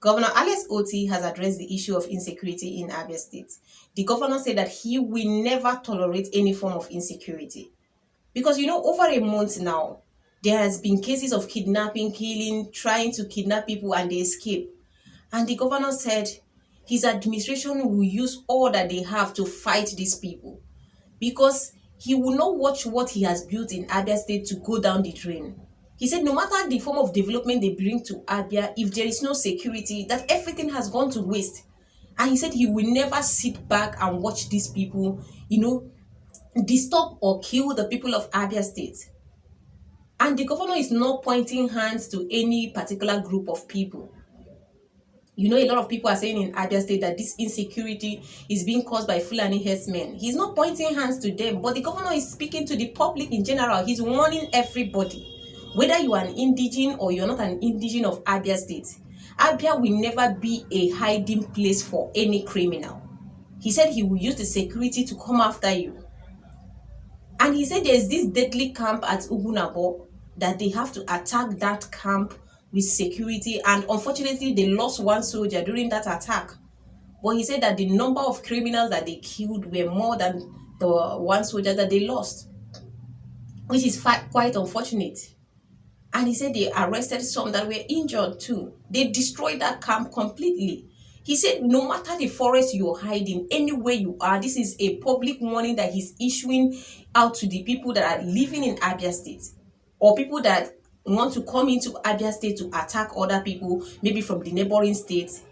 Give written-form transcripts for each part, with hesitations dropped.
Governor Alex Otti has addressed the issue of insecurity in Abia State. The governor said that he will never tolerate any form of insecurity. Because, over a month now, there has been cases of kidnapping, killing, trying to kidnap people and they escape. And the governor said his administration will use all that they have to fight these people because he will not watch what he has built in Abia State to go down the drain. He said no matter the form of development they bring to Abia, if there is no security, that everything has gone to waste. And he said he will never sit back and watch these people, disturb or kill the people of Abia State. And the governor is not pointing hands to any particular group of people. A lot of people are saying in Abia State that this insecurity is being caused by Fulani herdsmen. He's not pointing hands to them, but the governor is speaking to the public in general. He's warning everybody, whether you are an indigene or you're not an indigene of Abia State. Abia will never be a hiding place for any criminal. He said he will use the security to come after you. And he said there's this deadly camp at Ugunabo that they have to attack that camp with security, and unfortunately they lost one soldier during that attack. But he said that the number of criminals that they killed were more than the one soldier that they lost, which is quite unfortunate. And he said they arrested some that were injured too. They destroyed that camp completely. He said no matter the forest you're hiding, anywhere you are, this is a public warning that he's issuing out to the people that are living in Abia State or people that want to come into Abia State to attack other people, maybe from the neighboring states.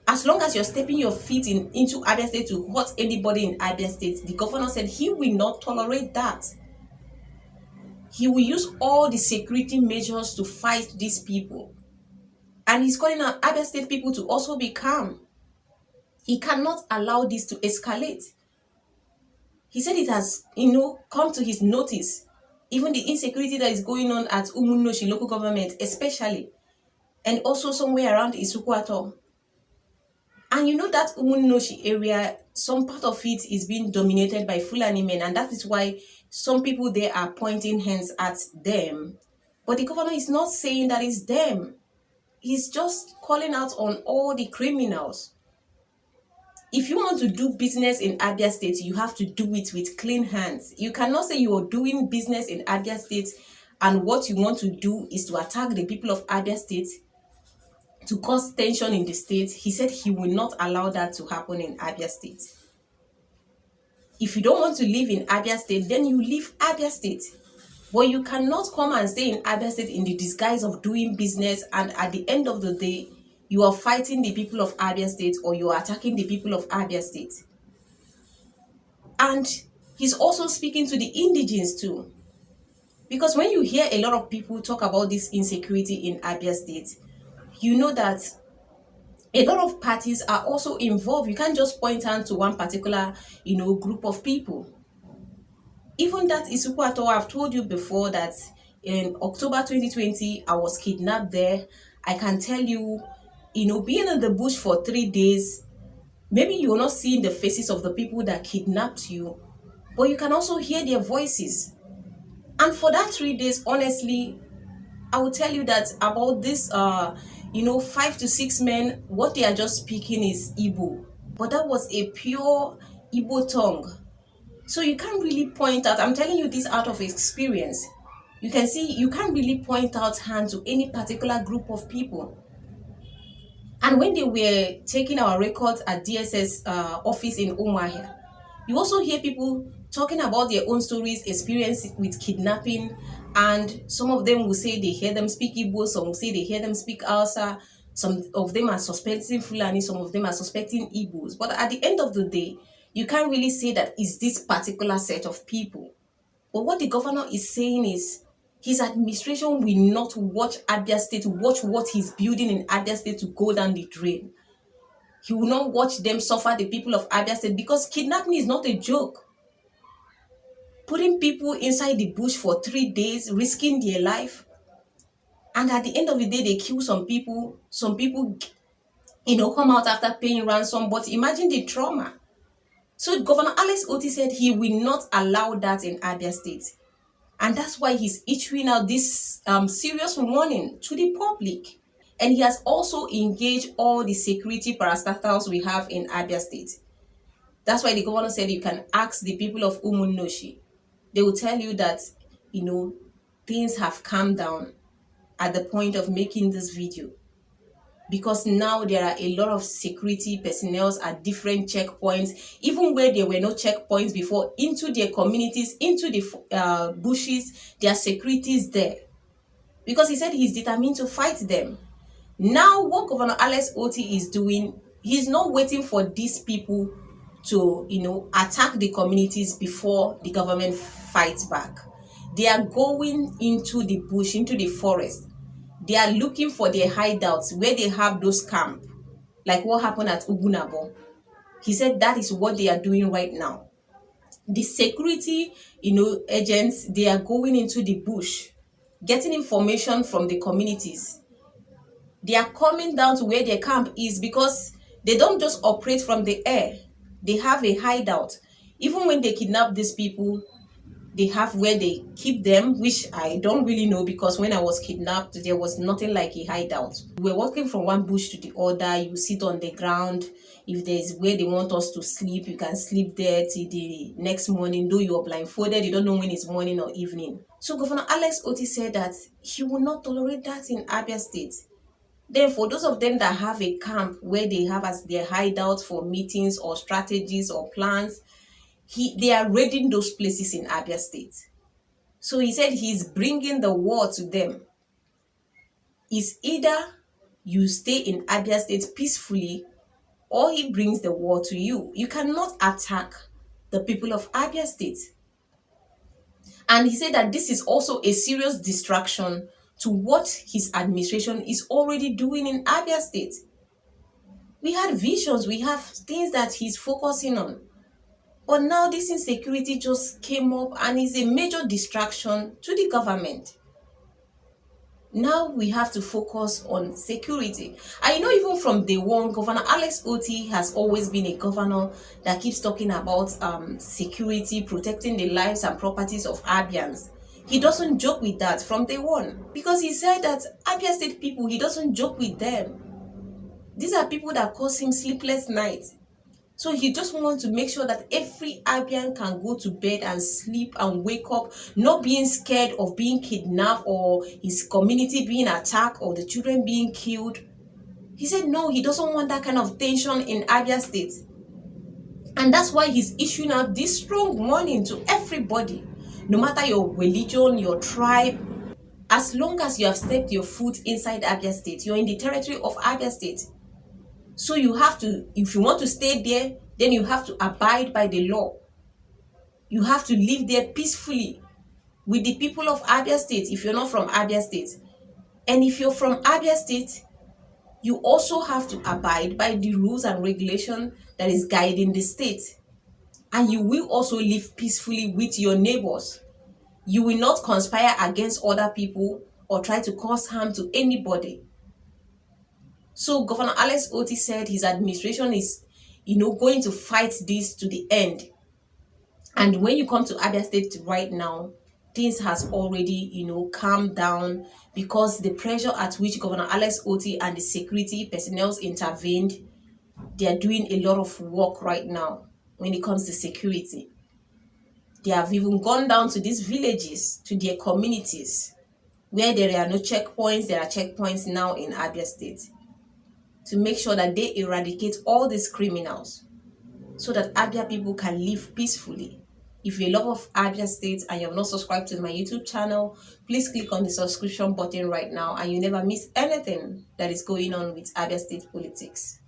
As long as you're stepping your feet into Abia State to hurt anybody in Abia State, the governor said he will not tolerate that. He will use all the security measures to fight these people. And he's calling on Abia State people to also be calm. He cannot allow this to escalate. He said it has, come to his notice. Even the insecurity that is going on at Umunnoshi local government, especially, and also somewhere around Isukwato. And that Umunnoshi area, some part of it is being dominated by Fulani men, and that is why some people there are pointing hands at them. But the governor is not saying that it's them. He's just calling out on all the criminals. If you want to do business in Abia State, you have to do it with clean hands. You cannot say you are doing business in Abia State and what you want to do is to attack the people of Abia State to cause tension in the state. He said he will not allow that to happen in Abia State. If you don't want to live in Abia State, then you leave Abia State. But you cannot come and stay in Abia State in the disguise of doing business, and at the end of the day, you are fighting the people of Abia State or you are attacking the people of Abia State. And he's also speaking to the indigenes too. Because when you hear a lot of people talk about this insecurity in Abia State, you know that a lot of parties are also involved. You can't just point out to one particular, group of people. Even that Isukwato, I've told you before that in October 2020, I was kidnapped there. I can tell you, being in the bush for 3 days, maybe you're not seeing the faces of the people that kidnapped you, but you can also hear their voices. And for that 3 days, honestly, I will tell you that about this, 5 to 6 men, what they are just speaking is Igbo. But that was a pure Igbo tongue. So you can't really point out, I'm telling you this out of experience. You can see, you can't really point out hand to any particular group of people. And when they were taking our records at DSS office in Umuahia, you also hear people talking about their own stories, experience with kidnapping, and some of them will say they hear them speak Igbo, some will say they hear them speak Hausa, some of them are suspecting Fulani, some of them are suspecting Igbos. But at the end of the day, you can't really say that it's this particular set of people. But what the governor is saying is his administration will not watch Abia State, watch what he's building in Abia State to go down the drain. He will not watch them suffer, the people of Abia State, because kidnapping is not a joke. Putting people inside the bush for 3 days, risking their life, and at the end of the day, they kill some people. Some people, come out after paying ransom, but imagine the trauma. So Governor Alex Otti said he will not allow that in Abia State. And that's why he's issuing out this serious warning to the public, And he has also engaged all the security parastatals we have in Abia State. That's why the governor said you can ask the people of Umunnoshi. They will tell you that, things have calmed down at the point of making this video. Because now there are a lot of security personnel at different checkpoints, even where there were no checkpoints before, into their communities, into the bushes, there are securities there. Because he said he's determined to fight them. Now, what Governor Alex Otti is doing, he's not waiting for these people to, attack the communities before the government fights back. They are going into the bush, into the forest. They are looking for their hideouts where they have those camps, like what happened at Ugunabo. He said that is what they are doing right now. The security, agents, they are going into the bush, getting information from the communities. They are coming down to where their camp is because they don't just operate from the air. They have a hideout. Even when they kidnap these people, they have where they keep them, which I don't really know, because when I was kidnapped, there was nothing like a hideout. We were walking from one bush to the other. You sit on the ground. If there's where they want us to sleep, you can sleep there till the next morning. Though you are blindfolded, you don't know when it's morning or evening. So Governor Alex Otti said that he will not tolerate that in Abia State. Then for those of them that have a camp where they have as their hideout for meetings or strategies or plans, they are raiding those places in Abia State. So he said he's bringing the war to them. It's either you stay in Abia State peacefully or he brings the war to you. You cannot attack the people of Abia State. And he said that this is also a serious distraction to what his administration is already doing in Abia State. We had visions, we have things that he's focusing on. But now this insecurity just came up and is a major distraction to the government. Now we have to focus on security. And even from day one, Governor Alex Otti has always been a governor that keeps talking about security, protecting the lives and properties of Abians. He doesn't joke with that from day one, because he said that Abia State people, he doesn't joke with them. These are people that cause him sleepless nights. So he just wants to make sure that every Abian can go to bed and sleep and wake up, not being scared of being kidnapped or his community being attacked or the children being killed. He said no, he doesn't want that kind of tension in Abia State. And that's why he's issuing out this strong warning to everybody, no matter your religion, your tribe. As long as you have stepped your foot inside Abia State, you're in the territory of Abia State. So you have to, if you want to stay there, then you have to abide by the law. You have to live there peacefully with the people of Abia State if you're not from Abia State. And if you're from Abia State, you also have to abide by the rules and regulation that is guiding the state. And you will also live peacefully with your neighbors. You will not conspire against other people or try to cause harm to anybody. So Governor Alex Otti said his administration is, going to fight this to the end. And when you come to Abia State right now, things has already, calmed down, because the pressure at which Governor Alex Otti and the security personnel intervened, they are doing a lot of work right now when it comes to security. They have even gone down to these villages, to their communities, where there are no checkpoints. There are checkpoints now in Abia State, to make sure that they eradicate all these criminals so that Abia people can live peacefully. If you're a lover of Abia State and you have not subscribed to my YouTube channel, please click on the subscription button right now and you never miss anything that is going on with Abia State politics.